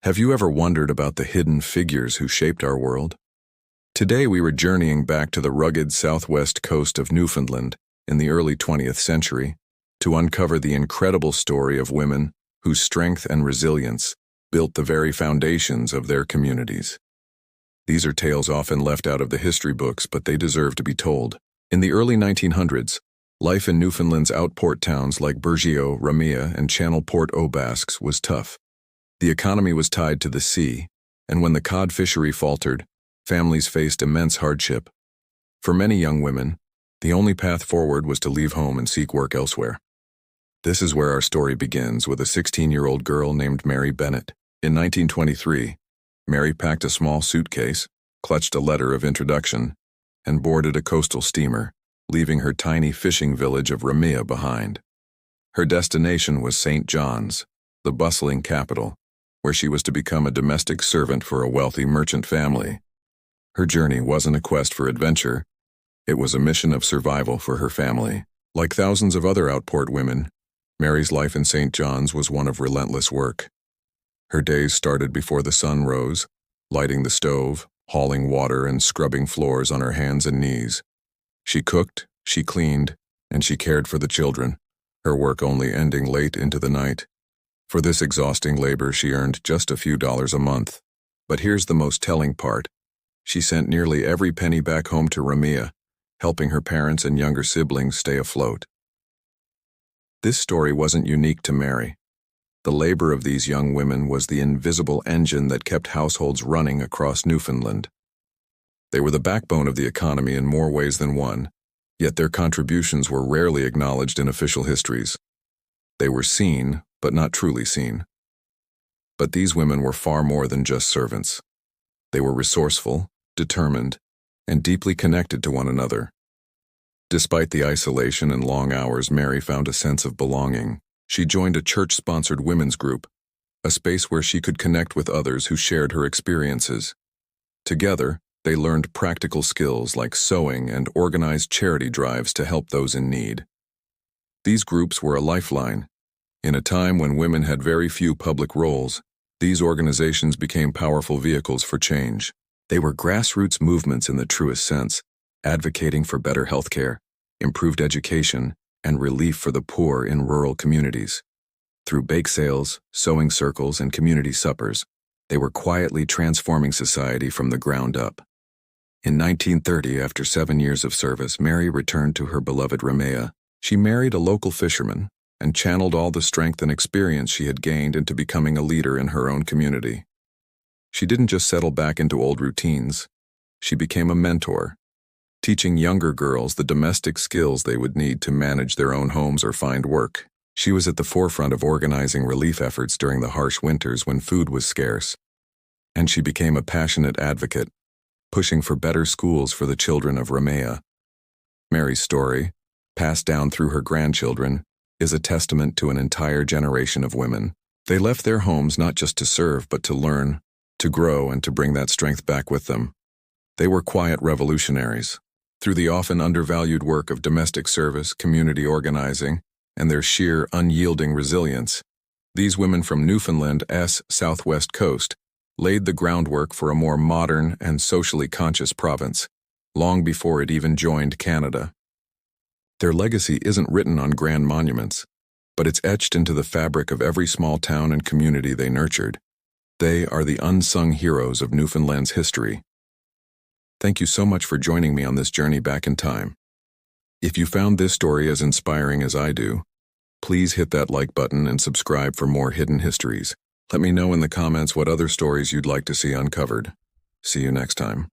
Have you ever wondered about the hidden figures who shaped our world? Today we were journeying back to the rugged southwest coast of Newfoundland in the early 20th century to uncover the incredible story of women whose strength and resilience built the very foundations of their communities. These are tales often left out of the history books, but they deserve to be told. In the early 1900s, life in Newfoundland's outport towns like Burgeo, Ramea, and Channel Port aux Basques was tough. The economy was tied to the sea, and when the cod fishery faltered, families faced immense hardship. For many young women, the only path forward was to leave home and seek work elsewhere. This is where our story begins, with a 16-year-old girl named Mary Bennett. In 1923, Mary packed a small suitcase, clutched a letter of introduction, and boarded a coastal steamer, leaving her tiny fishing village of Ramea behind. Her destination was St. John's, the bustling capital, where she was to become a domestic servant for a wealthy merchant family. Her journey wasn't a quest for adventure, it was a mission of survival for her family. Like thousands of other outport women, Mary's life in St. John's was one of relentless work. Her days started before the sun rose, lighting the stove, hauling water, and scrubbing floors on her hands and knees. She cooked, she cleaned, and she cared for the children, her work only ending late into the night. For this exhausting labor, she earned just a few dollars a month. But here's the most telling part. She sent nearly every penny back home to Ramea, helping her parents and younger siblings stay afloat. This story wasn't unique to Mary. The labor of these young women was the invisible engine that kept households running across Newfoundland. They were the backbone of the economy in more ways than one, yet their contributions were rarely acknowledged in official histories. They were seen, but not truly seen. But these women were far more than just servants. They were resourceful, determined, and deeply connected to one another. Despite the isolation and long hours, Mary found a sense of belonging. She joined a church-sponsored women's group, a space where she could connect with others who shared her experiences. Together, they learned practical skills like sewing and organized charity drives to help those in need. These groups were a lifeline. In a time when women had very few public roles, these organizations became powerful vehicles for change. They were grassroots movements in the truest sense, advocating for better healthcare, improved education, and relief for the poor in rural communities. Through bake sales, sewing circles, and community suppers, they were quietly transforming society from the ground up. In 1930, after 7 years of service, Mary returned to her beloved Ramea. She married a local fisherman and channeled all the strength and experience she had gained into becoming a leader in her own community. She didn't just settle back into old routines. She became a mentor, teaching younger girls the domestic skills they would need to manage their own homes or find work. She was at the forefront of organizing relief efforts during the harsh winters when food was scarce. And she became a passionate advocate, pushing for better schools for the children of Ramea. Mary's story, passed down through her grandchildren, is a testament to an entire generation of women. They left their homes not just to serve, but to learn, to grow, and to bring that strength back with them. They were quiet revolutionaries. Through the often undervalued work of domestic service, community organizing, and their sheer, unyielding resilience, these women from Newfoundland's southwest coast laid the groundwork for a more modern and socially conscious province, long before it even joined Canada. Their legacy isn't written on grand monuments, but it's etched into the fabric of every small town and community they nurtured. They are the unsung heroes of Newfoundland's history. Thank you so much for joining me on this journey back in time. If you found this story as inspiring as I do, please hit that like button and subscribe for more hidden histories. Let me know in the comments what other stories you'd like to see uncovered. See you next time.